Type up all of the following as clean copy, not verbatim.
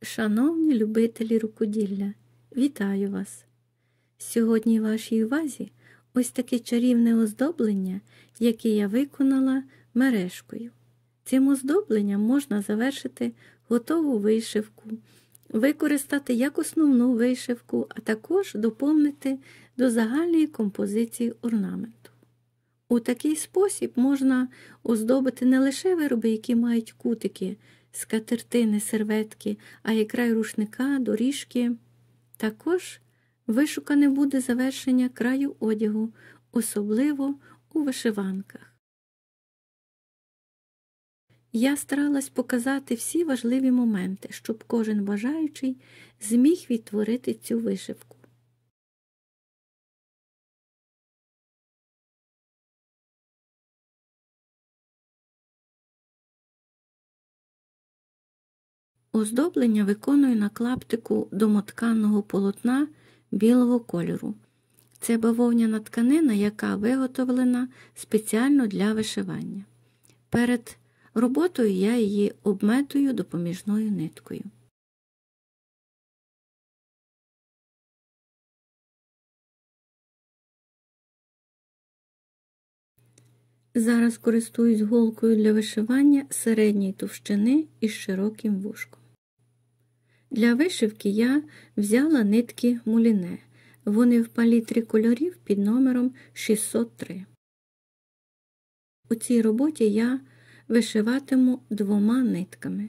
Шановні любителі рукоділля, вітаю вас! Сьогодні вашій увазі ось таке чарівне оздоблення, яке я виконала мережкою. Цим оздобленням можна завершити готову вишивку, використати як основну вишивку, а також доповнити до загальної композиції орнаменту. У такий спосіб можна оздобити не лише вироби, які мають кутики, скатертини, серветки, а й край рушника, доріжки. Також вишукане буде завершення краю одягу, особливо у вишиванках. Я старалась показати всі важливі моменти, щоб кожен бажаючий зміг відтворити цю вишивку. Оздоблення виконую на клаптику домотканого полотна білого кольору. Це бавовняна тканина, яка виготовлена спеціально для вишивання. Перед роботою я її обметую допоміжною ниткою. Зараз користуюсь голкою для вишивання середньої товщини із широким вушком. Для вишивки я взяла нитки муліне. Вони в палітрі кольорів під номером 603. У цій роботі я вишиватиму двома нитками.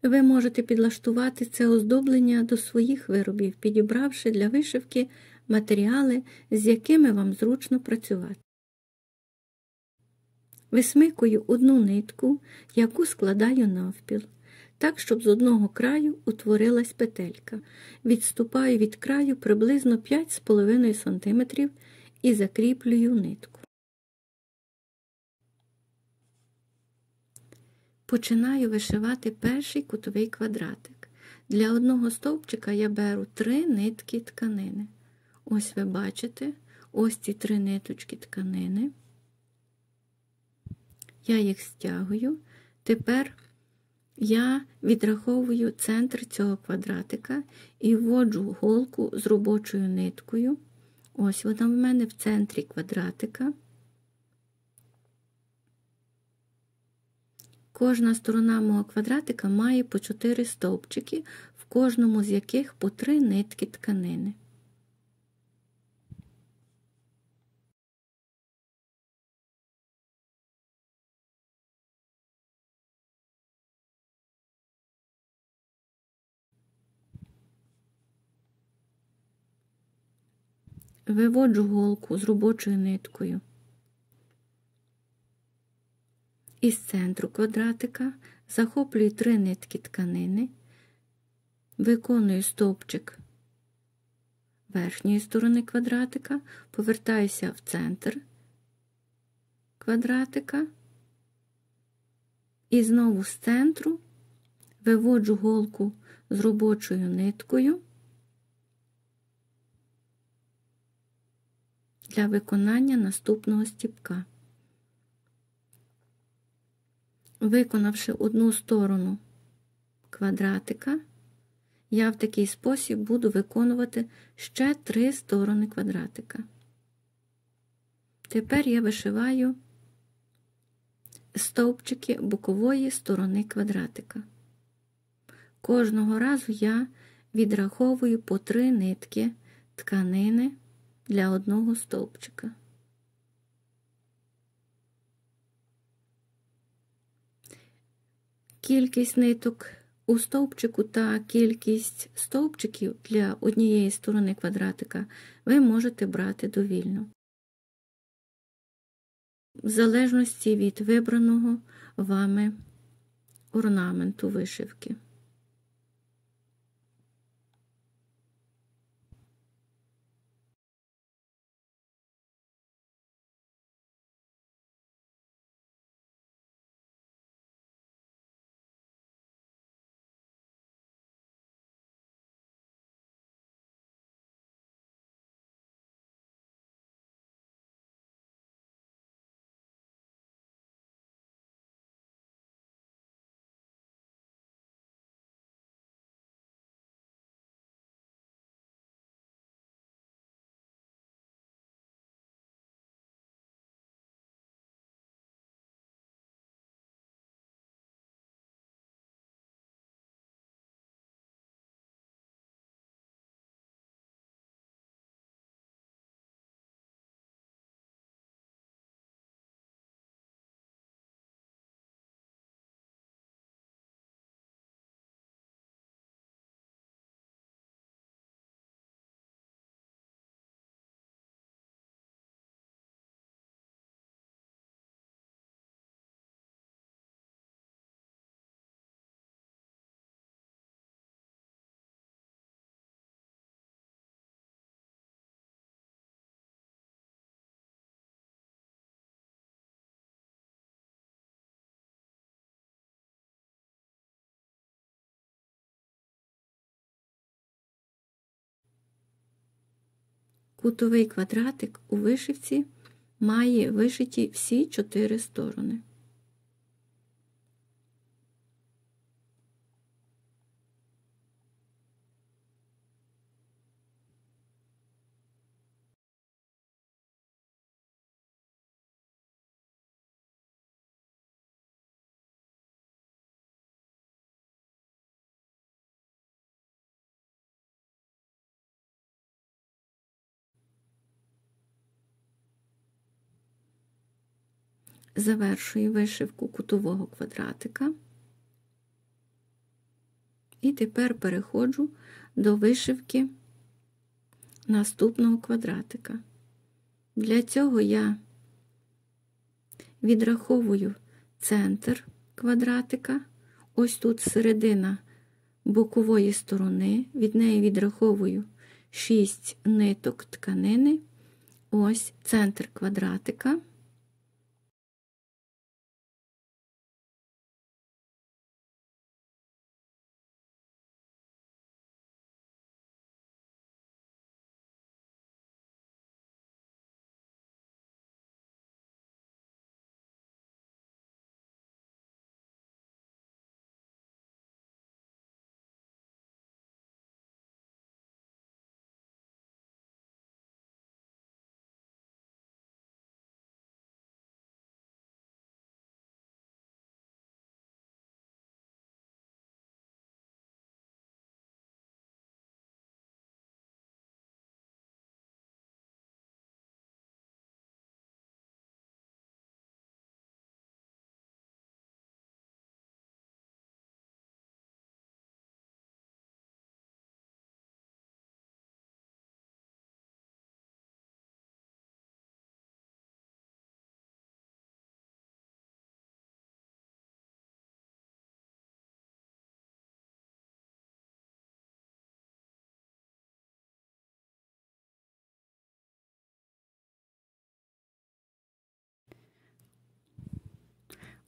Ви можете підлаштувати це оздоблення до своїх виробів, підібравши для вишивки матеріали, з якими вам зручно працювати. Висмикую одну нитку, яку складаю навпіл, так, щоб з одного краю утворилась петелька. Відступаю від краю приблизно 5,5 см і закріплюю нитку. Починаю вишивати перший кутовий квадратик. Для одного стовпчика я беру 3 нитки тканини. Ось ви бачите, ось ці 3 ниточки тканини. Я їх стягую. Тепер я відраховую центр цього квадратика і вводжу голку з робочою ниткою. Ось вона в мене в центрі квадратика. Кожна сторона мого квадратика має по 4 стовпчики, в кожному з яких по 3 нитки тканини. Виводжу голку з робочою ниткою із центру квадратика, захоплюю 3 нитки тканини, виконую стовпчик верхньої сторони квадратика, повертаюся в центр квадратика і знову з центру виводжу голку з робочою ниткою для виконання наступного стіпка. Виконавши одну сторону квадратика, я в такий спосіб буду виконувати ще 3 сторони квадратика. Тепер я вишиваю стовпчики бокової сторони квадратика. Кожного разу я відраховую по 3 нитки тканини для одного стовпчика. Кількість ниток у стовпчику та кількість стовпчиків для однієї сторони квадратика ви можете брати довільно, в залежності від вибраного вами орнаменту вишивки. Кутовий квадратик у вишивці має вишиті всі 4 сторони. Завершую вишивку кутового квадратика. І тепер переходжу до вишивки наступного квадратика. Для цього я відраховую центр квадратика. Ось тут середина бокової сторони. Від неї відраховую 6 ниток тканини. Ось центр квадратика.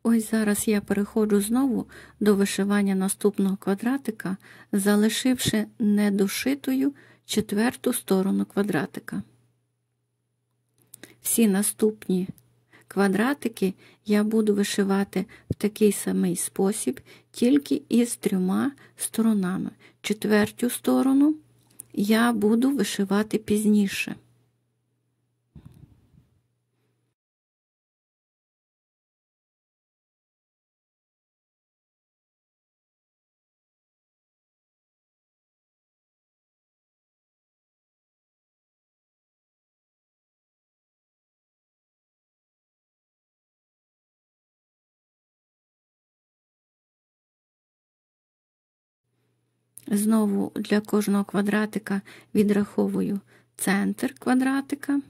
Ось зараз я переходжу знову до вишивання наступного квадратика, залишивши недошитою 4-ту сторону квадратика. Всі наступні квадратики я буду вишивати в такий самий спосіб, тільки із 3 сторонами. 4-ту сторону я буду вишивати пізніше. Знову для кожного квадратика відраховую центр квадратика.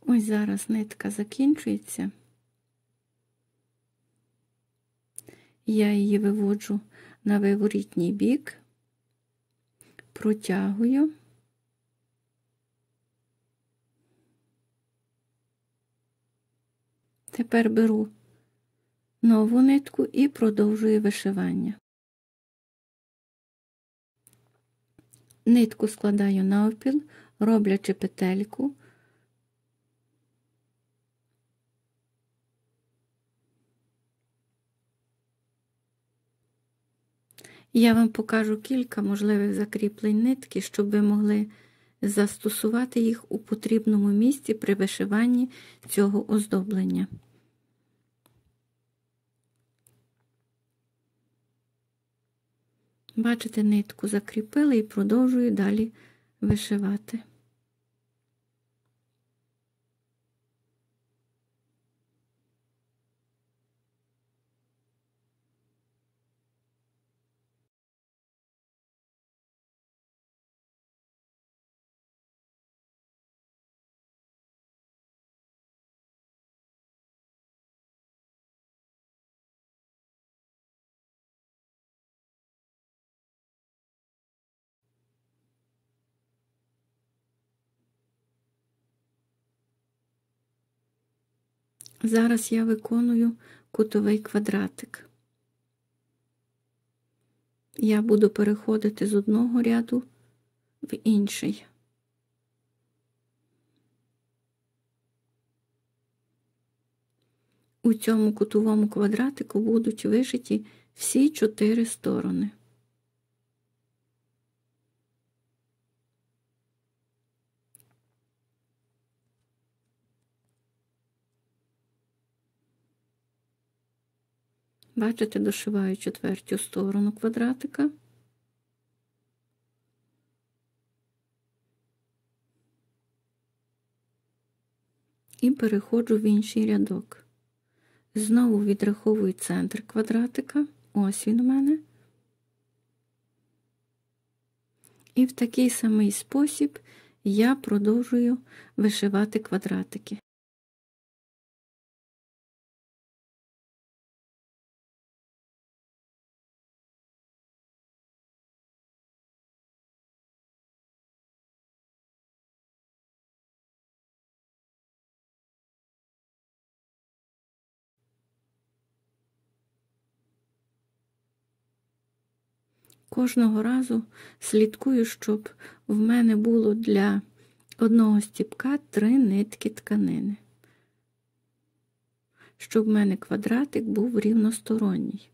Ось зараз нитка закінчується. Я її виводжу на виворітній бік, протягую. Тепер беру нову нитку і продовжую вишивання. Нитку складаю навпіл, роблячи петельку. Я вам покажу кілька можливих закріплень нитки, щоб ви могли застосувати їх у потрібному місці при вишиванні цього оздоблення. Бачите, нитку закріпила і продовжую далі вишивати. Зараз я виконую кутовий квадратик. Я буду переходити з одного ряду в інший. У цьому кутовому квадратику будуть вишиті всі 4 сторони. Бачите, дошиваю 4-ю сторону квадратика. І переходжу в інший рядок. Знову відраховую центр квадратика. Ось він у мене. І в такий самий спосіб я продовжую вишивати квадратики. Кожного разу слідкую, щоб в мене було для одного стіпка 3 нитки тканини. Щоб в мене квадратик був рівносторонній.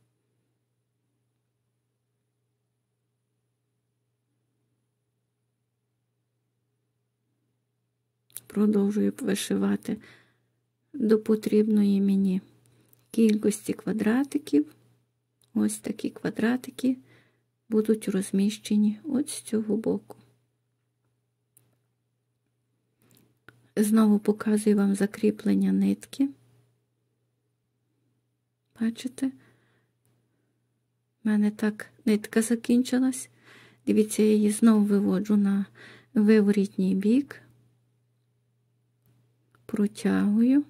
Продовжую вишивати до потрібної мені кількості квадратиків. Ось такі квадратики будуть розміщені от з цього боку. Знову показую вам закріплення нитки. Бачите? У мене так нитка закінчилась. Дивіться, я її знову виводжу на виворітній бік. Протягую.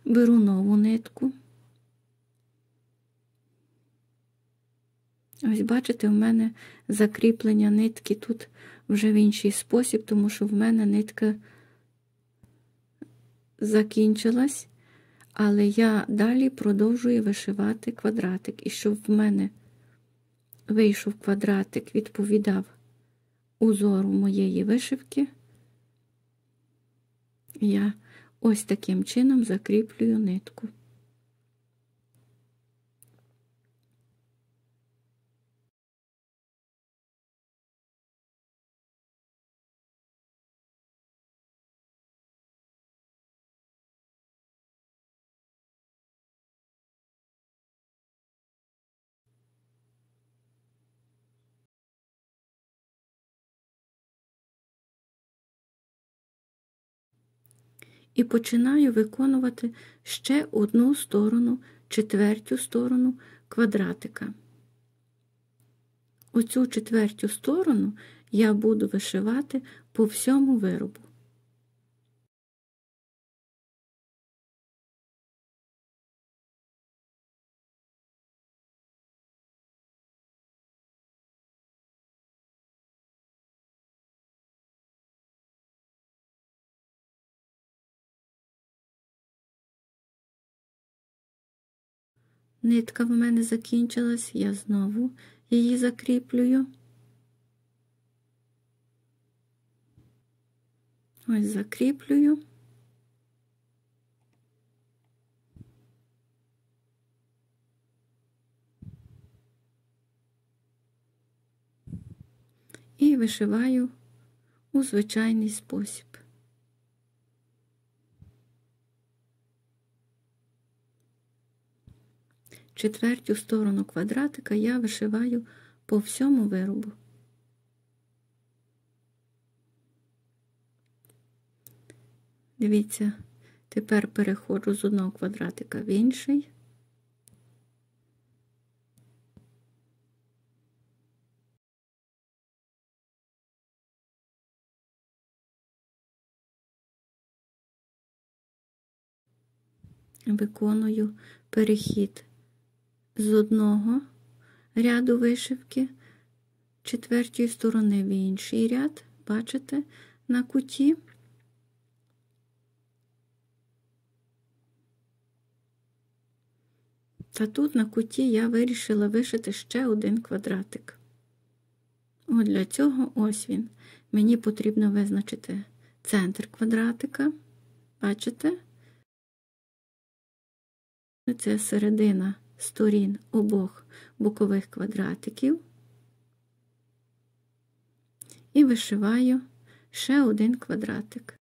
Беру нову нитку. Ось бачите, в мене закріплення нитки тут вже в інший спосіб, тому що в мене нитка закінчилась, але я далі продовжую вишивати квадратик. І щоб в мене вийшов квадратик, відповідав узору моєї вишивки, я ось таким чином закріплюю нитку. І починаю виконувати ще одну сторону, 4-ю сторону квадратика. Оцю четверту сторону я буду вишивати по всьому виробу. Нитка в мене закінчилась, я знову її закріплюю. Ось закріплюю. І вишиваю у звичайний спосіб. Четверту сторону квадратика я вишиваю по всьому виробу. Дивіться, тепер переходжу з одного квадратика в інший. Виконую перехід з одного ряду вишивки четвертої сторони в інший ряд, бачите, на куті. Та тут на куті я вирішила вишити ще один квадратик. От для цього ось він. Мені потрібно визначити центр квадратика. Бачите? Це середина сторін обох бокових квадратиків. І вишиваю ще один квадратик.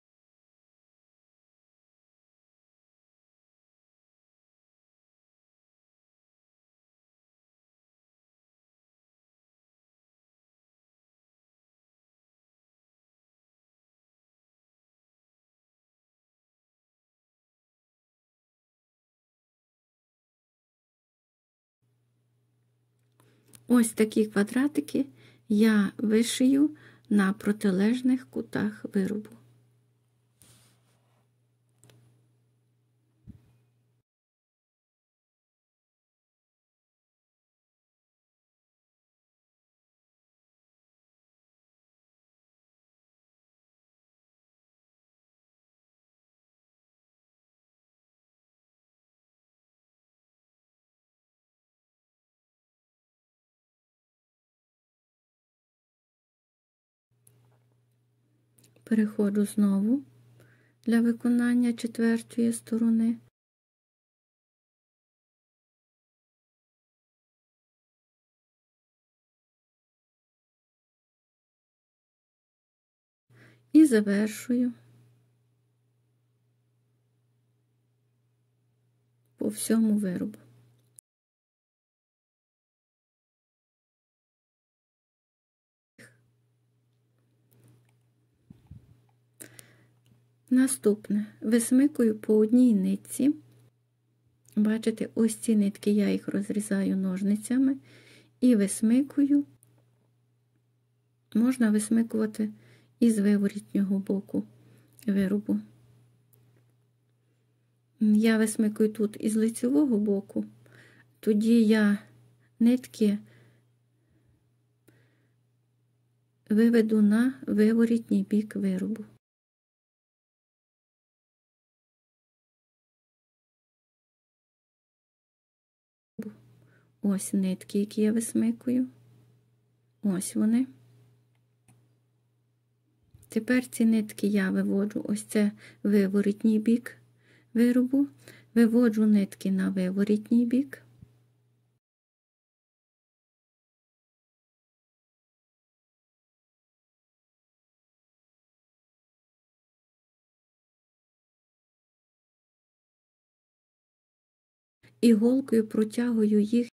Ось такі квадратики я вишию на протилежних кутах виробу. Переходжу знову для виконання четвертої сторони. І завершую по всьому виробу. Наступне. Висмикую по одній нитці. Бачите, ось ці нитки, я їх розрізаю ножницями і висмикую. Можна висмикувати із виворітнього боку виробу. Я висмикую тут із лицевого боку, тоді я нитки виведу на виворітній бік виробу. Ось нитки, які я висмикую. Ось вони. Тепер ці нитки я виводжу, ось це виворітній бік виробу, виводжу нитки на виворітній бік. Іголкою протягую їх.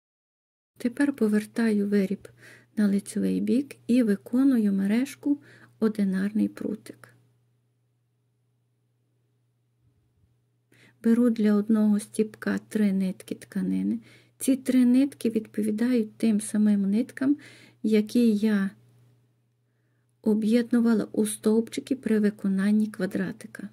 Тепер повертаю виріб на лицевий бік і виконую мережку одинарний прутик. Беру для одного стіпка 3 нитки тканини, Ці 3 нитки відповідають тим самим ниткам, які я об'єднувала у стовпчики при виконанні квадратика.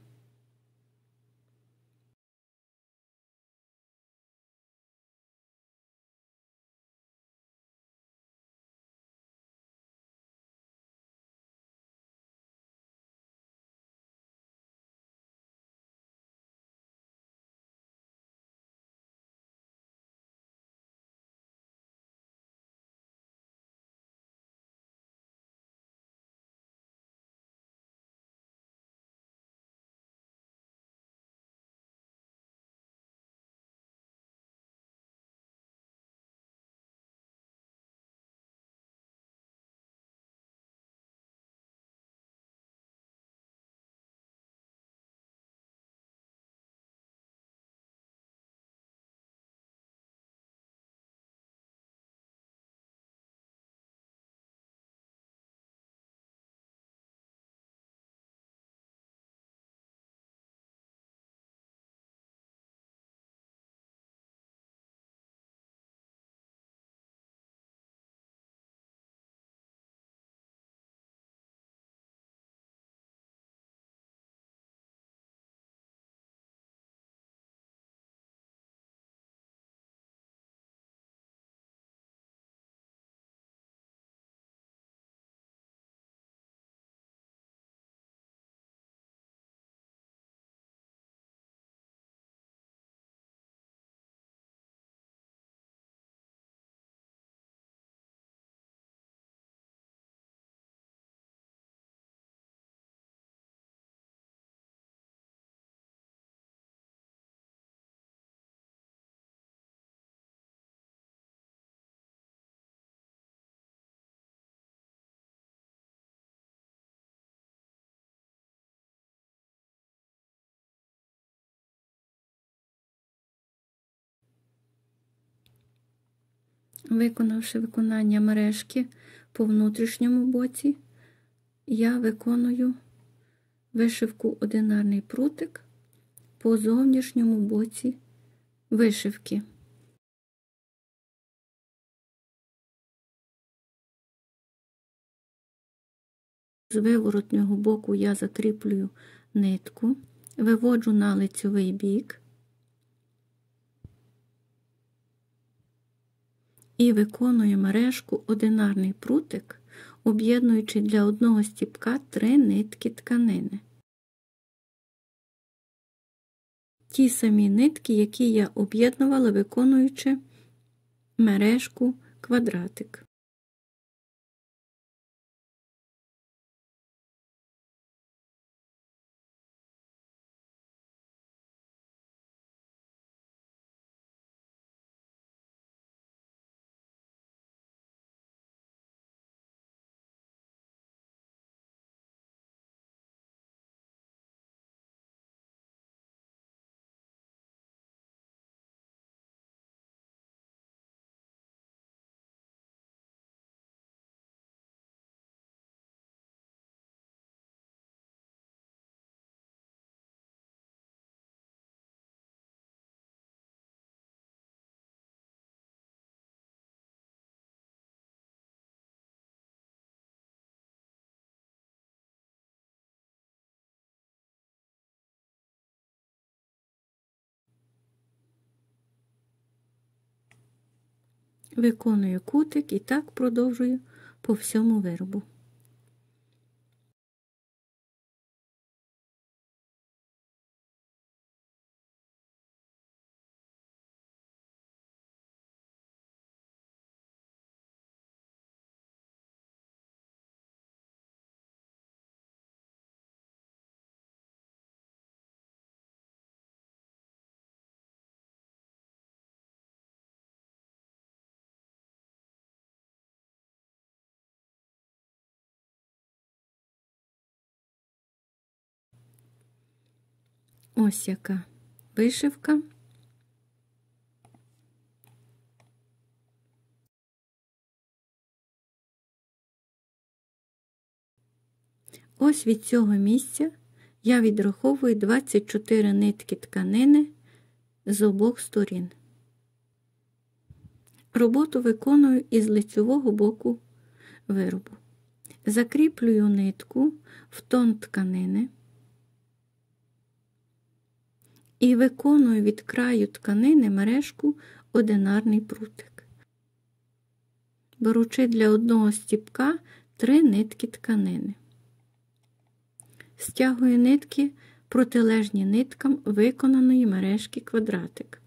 Виконавши виконання мережки по внутрішньому боці, я виконую вишивку одинарний прутик по зовнішньому боці вишивки. З виворотнього боку я закріплюю нитку, виводжу на лицьовий бік і виконую мережку одинарний прутик, об'єднуючи для одного стіпка 3 нитки тканини. Ті самі нитки, які я об'єднувала, виконуючи мережку квадратик. Виконую кутик і так продовжую по всьому виробу. Ось яка вишивка. Ось від цього місця я відраховую 24 нитки тканини з обох сторін. Роботу виконую із лицьового боку виробу. Закріплюю нитку в тон тканини і виконую від краю тканини мережку одинарний прутик, беручи для одного стіпка 3 нитки тканини. Стягую нитки протилежні ниткам виконаної мережки квадратик.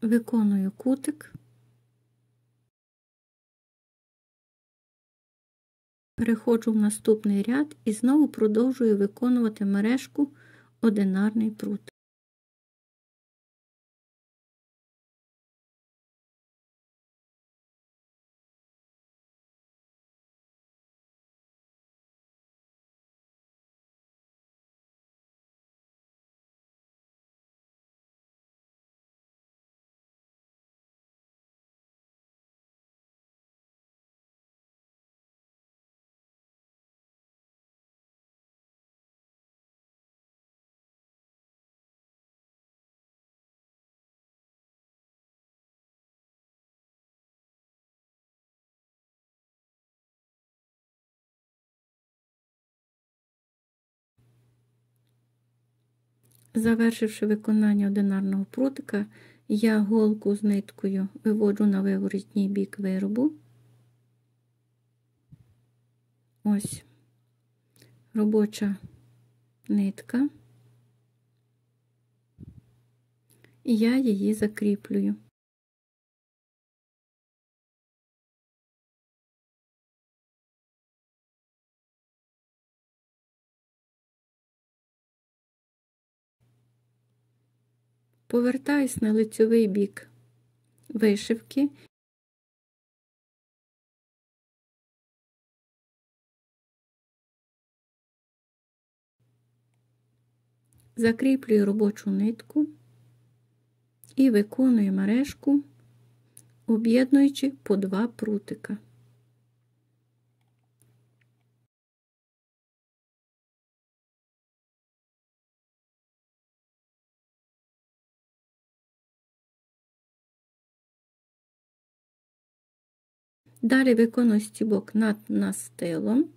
Виконую кутик, переходжу в наступний ряд і знову продовжую виконувати мережку одинарний прутик. Завершивши виконання одинарного прутика, я голку з ниткою виводжу на виворітній бік виробу. Ось робоча нитка, і я її закріплюю. Повертаюсь на лицьовий бік вишивки закріплюю робочу нитку і виконую мережку, об'єднуючи по 2 прутика. Далі виконую стібок над настилом.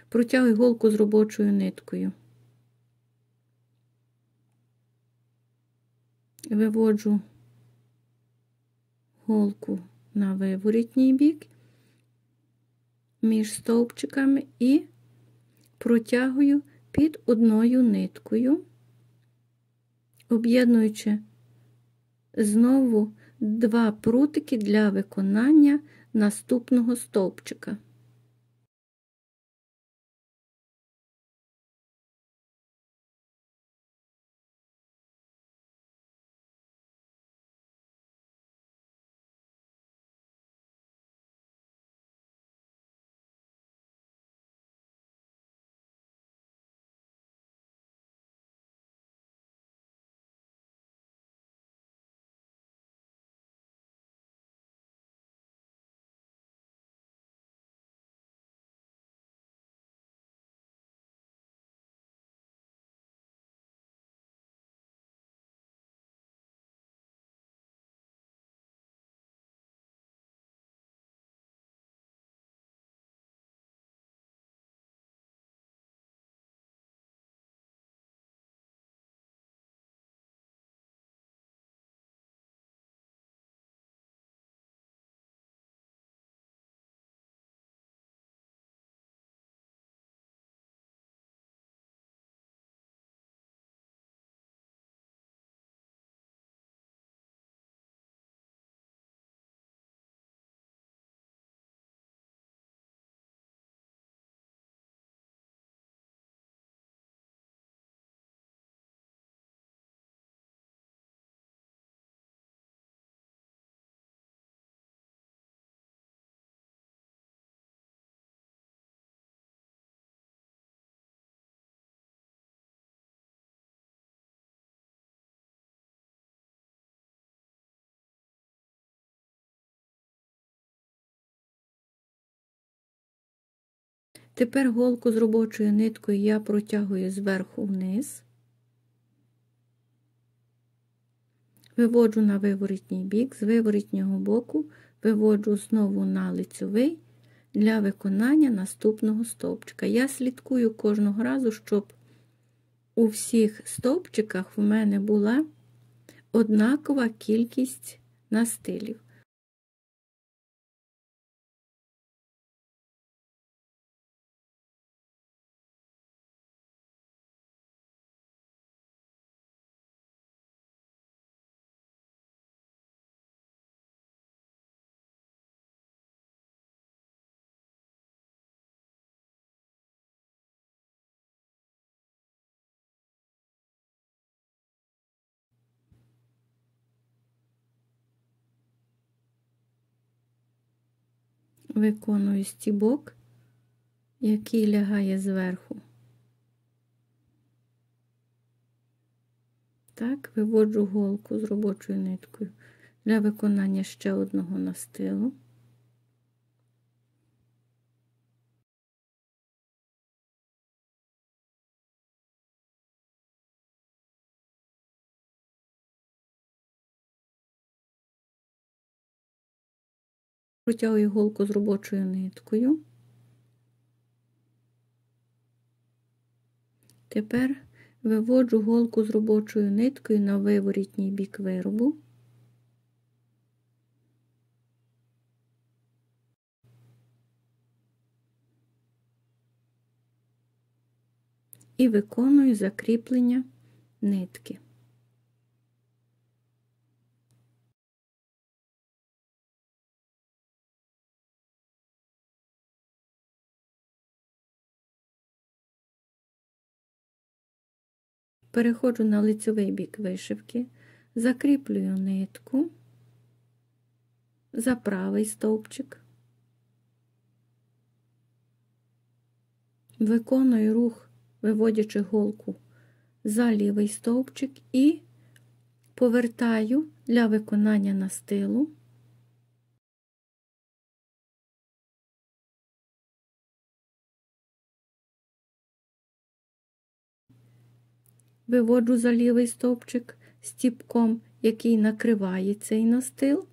Протягую голку з робочою ниткою. Виводжу голку на виворітній бік між стовпчиками і протягую під одною ниткою, об'єднуючи знову 2 прутики для виконання наступного стовпчика. Тепер голку з робочою ниткою я протягую зверху вниз, виводжу на виворітній бік, з виворітнього боку виводжу знову на лицьовий для виконання наступного стовпчика. Я слідкую кожного разу, щоб у всіх стовпчиках в мене була однакова кількість настилів. Виконую стібок, який лягає зверху. Так, виводжу голку з робочою ниткою для виконання ще одного настилу. Протягую голку з робочою ниткою. Тепер виводжу голку з робочою ниткою на виворітній бік виробу. І виконую закріплення нитки. Переходжу на лицьовий бік вишивки, закріплюю нитку за правий стовпчик, виконую рух, виводячи голку за лівий стовпчик і повертаю для виконання настилу. Виводжу за лівий стовпчик стібком, який накриває цей настил.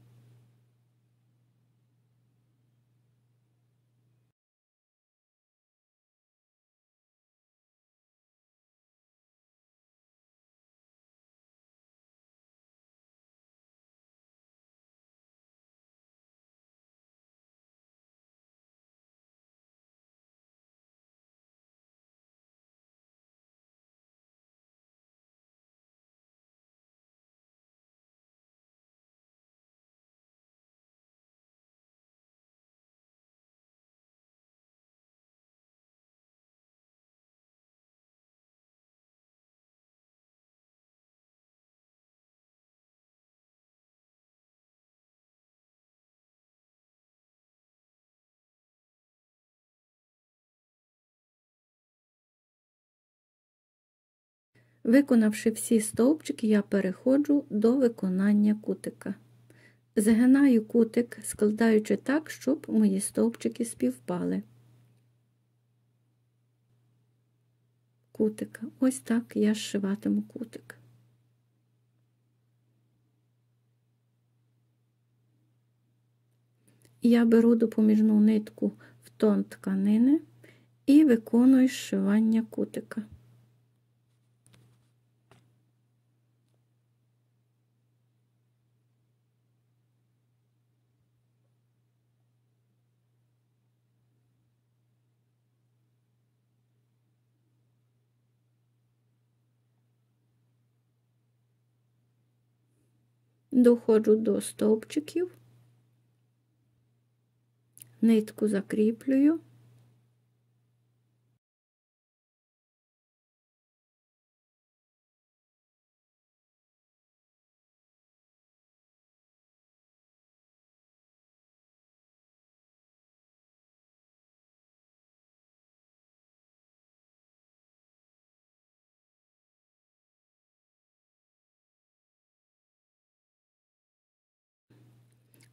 Виконавши всі стовпчики, я переходжу до виконання кутика. Загинаю кутик, складаючи так, щоб мої стовпчики співпали. Кутика. Ось так я зшиватиму кутик. Я беру допоміжну нитку в тон тканини і виконую зшивання кутика. Доходжу до стовпчиків, нитку закріплюю.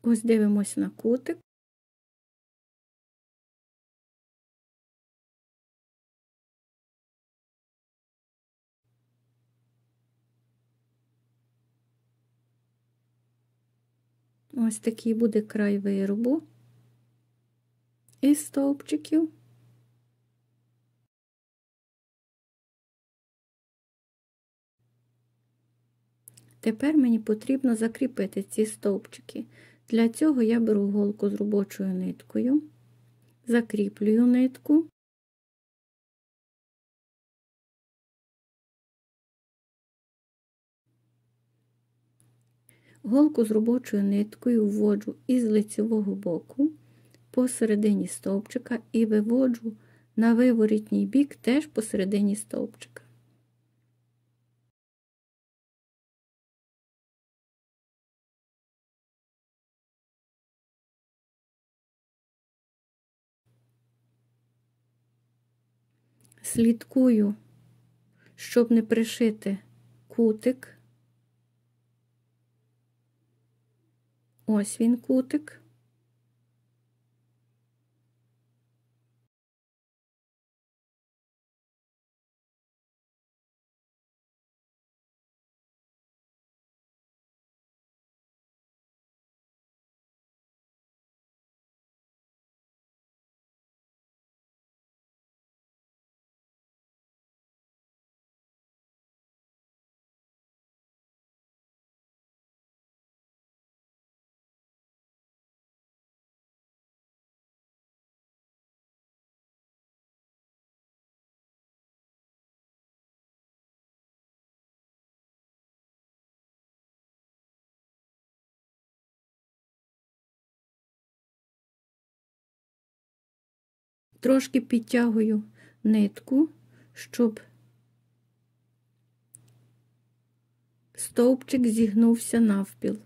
Ось дивимось на кутик. Ось такий буде край виробу із стовпчиків. Тепер мені потрібно закріпити ці стовпчики. Для цього я беру голку з робочою ниткою, закріплюю нитку. Голку з робочою ниткою вводжу із лицевого боку посередині стовпчика і виводжу на виворітній бік теж посередині стовпчика. Слідкую, щоб не пришити кутик. Ось він кутик. Трошки підтягую нитку, щоб стовпчик зігнувся навпіл.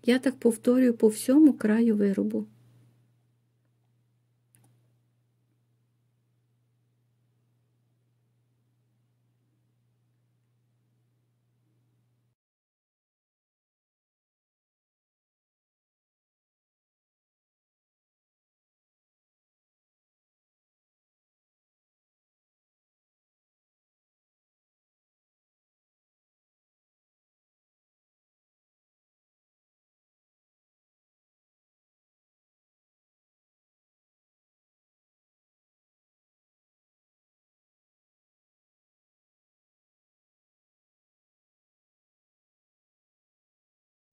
Я так повторюю по всьому краю виробу.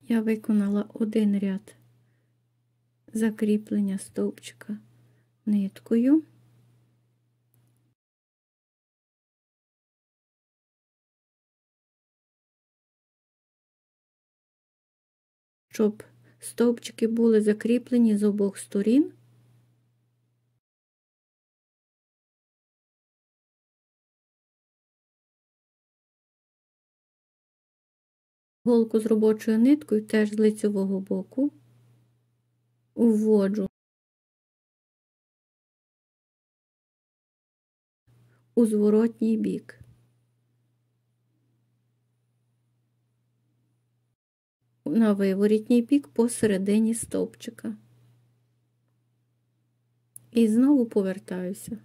Я виконала один ряд закріплення стовпчика ниткою. Щоб стовпчики були закріплені з обох сторін, голку з робочою ниткою теж з лицевого боку вводжу у зворотній бік. На виворітній бік посередині стовпчика. І знову повертаюся.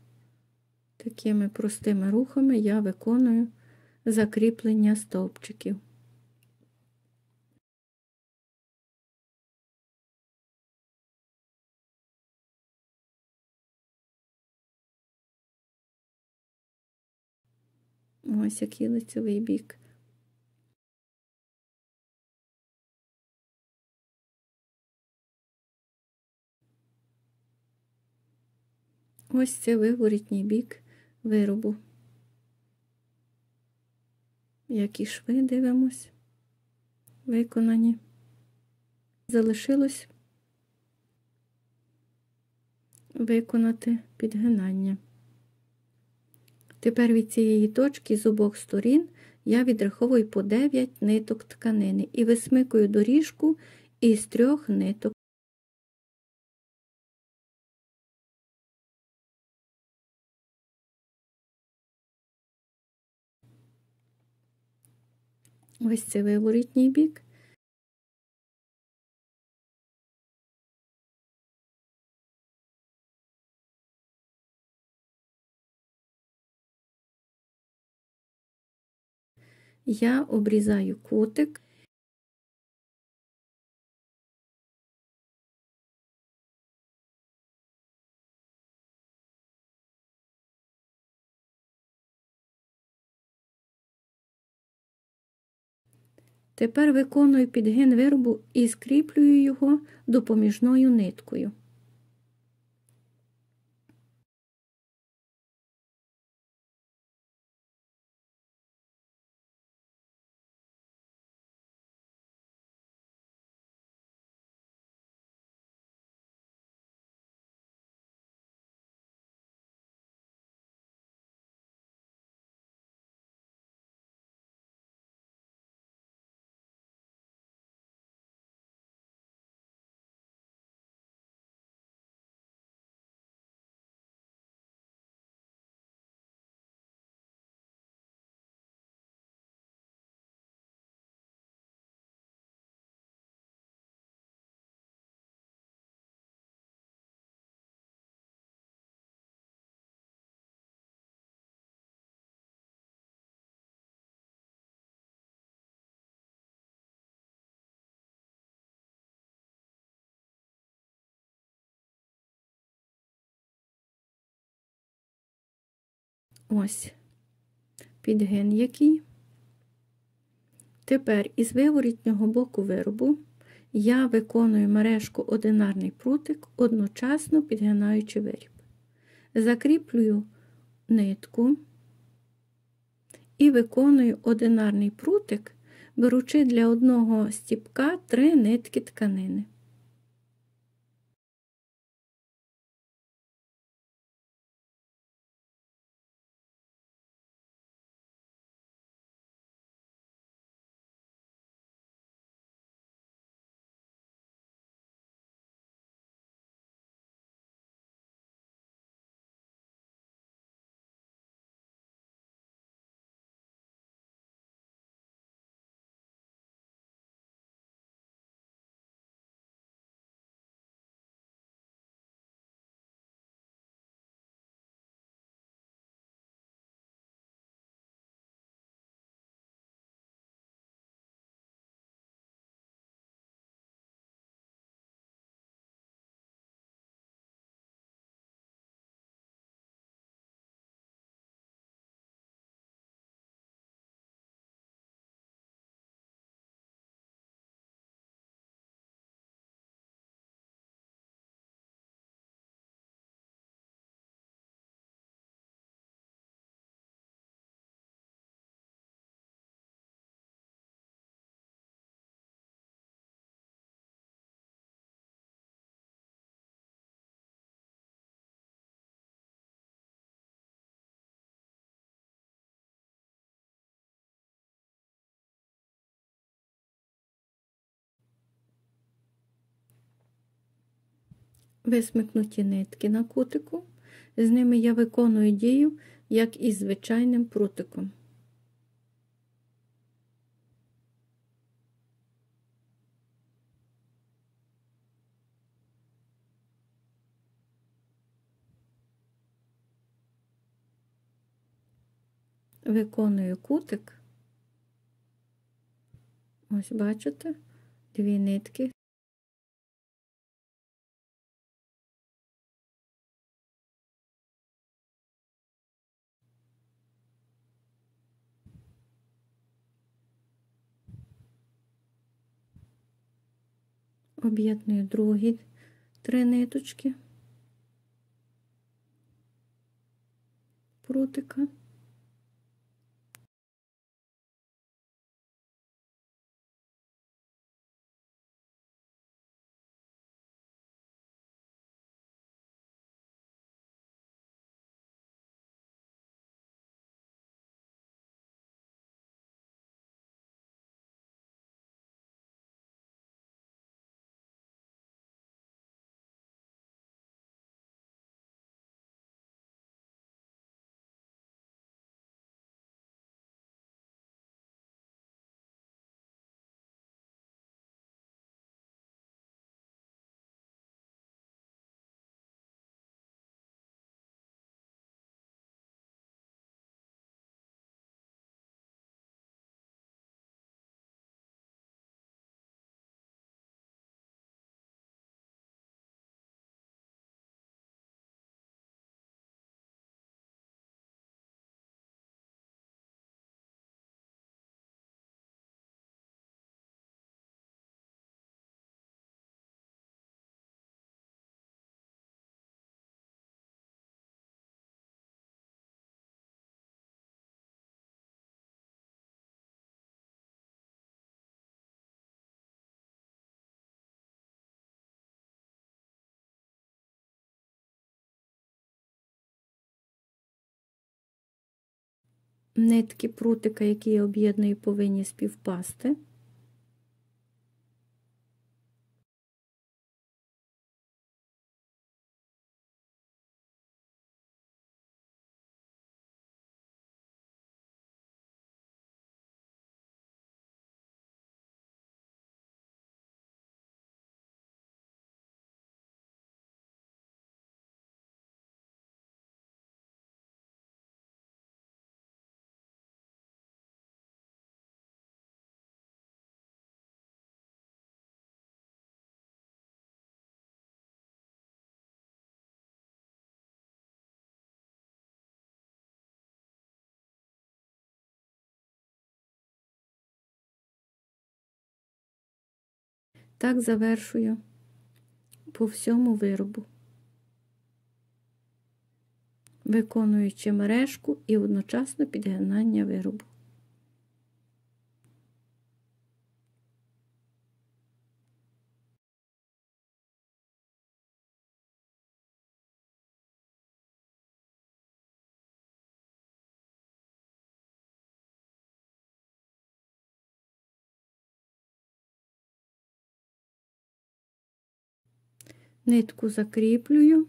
Такими простими рухами я виконую закріплення стовпчиків. Ось який лицевий бік. Ось це виворітній бік виробу. Які шви дивимось, виконані. Залишилось виконати підгинання. Тепер від цієї точки з обох сторін я відраховую по 9 ниток тканини і висмикую доріжку із 3 ниток. Ось це виворітній бік. Я обрізаю кутик. Тепер виконую підгин виробу і скріплюю його допоміжною ниткою. Ось підгин який. Тепер із виворітнього боку виробу я виконую мережку одинарний прутик, одночасно підгинаючи виріб. Закріплюю нитку і виконую одинарний прутик, беручи для одного стіпка 3 нитки тканини. висмикнуті нитки на кутику. З ними я виконую дію, як із звичайним прутиком. Виконую кутик. Ось бачите, 2 нитки. Об'єдную другі 3 ниточки прутика. Нитки прутика, які я об'єдную, повинні співпасти. Так завершую по всьому виробу, виконуючи мережку і одночасно підгинання виробу. Нитку закріплюю.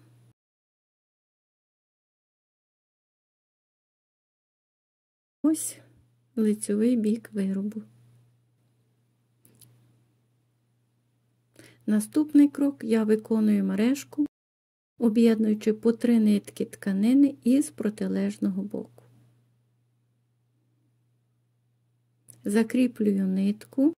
Ось лицьовий бік виробу. Наступний крок: я виконую мережку, об'єднуючи по 3 нитки тканини із протилежного боку. Закріплюю нитку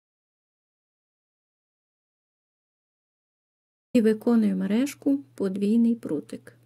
і виконую мережку подвійний прутик.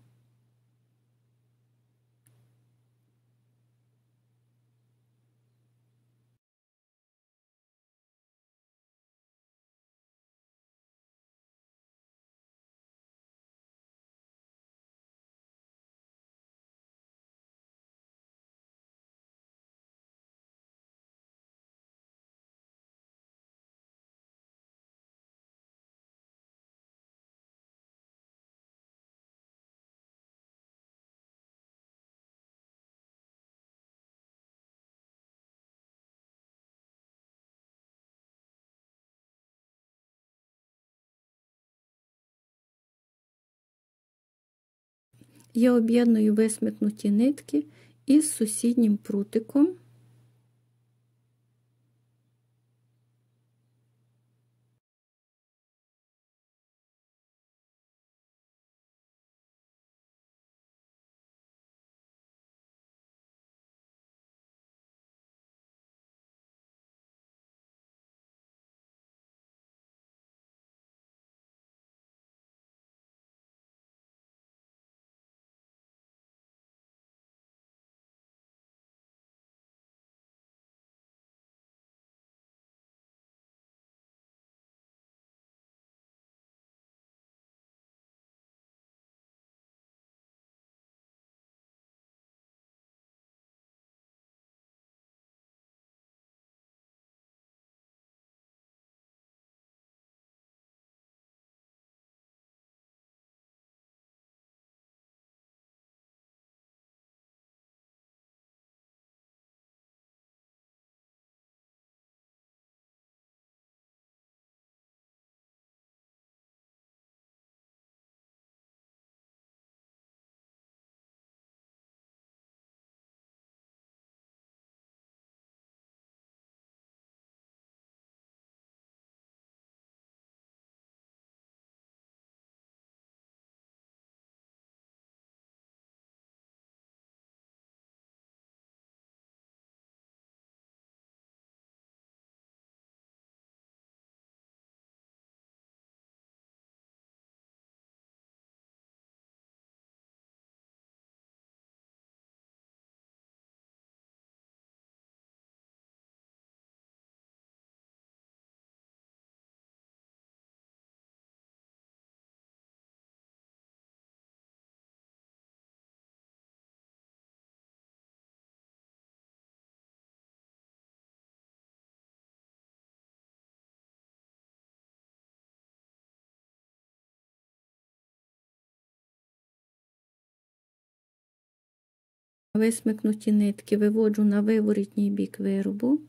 я об'єдную висмикнуті нитки із сусіднім прутиком. Висмикнуті нитки виводжу на виворітній бік виробу.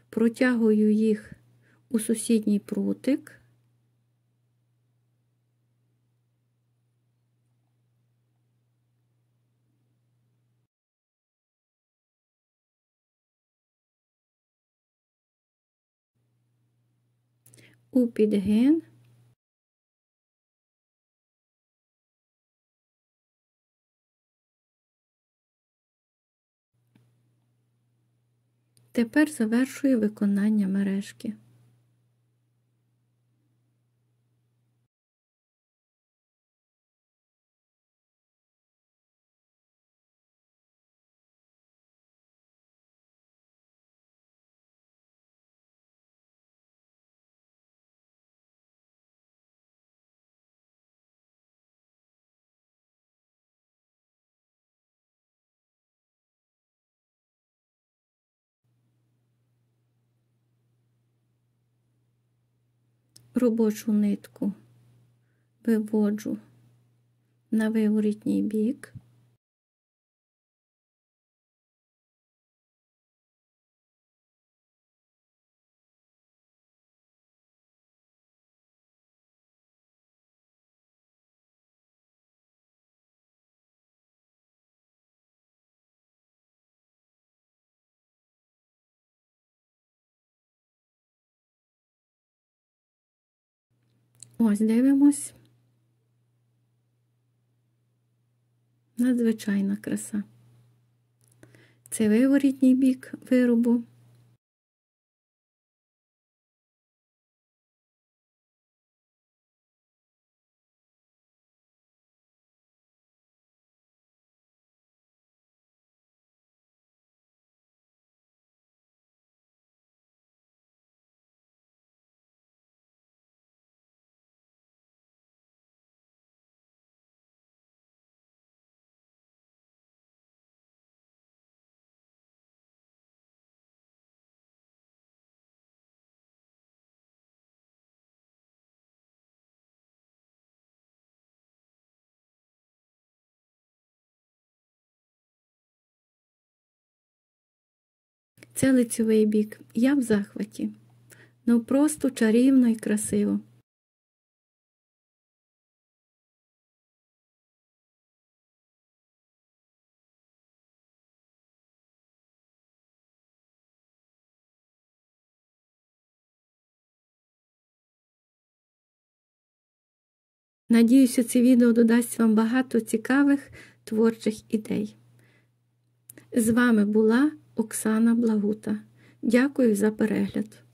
Протягую їх у сусідній прутик. У підгин. Тепер завершую виконання мережки. Робочу нитку виводжу на виворітній бік. Ось дивимось. Надзвичайна краса. Це виворітній бік виробу. Це лицьовий бік. Я в захваті. Ну просто чарівно і красиво. Надіюся, це відео додасть вам багато цікавих творчих ідей. З вами була Оксана Благута. Дякую за перегляд.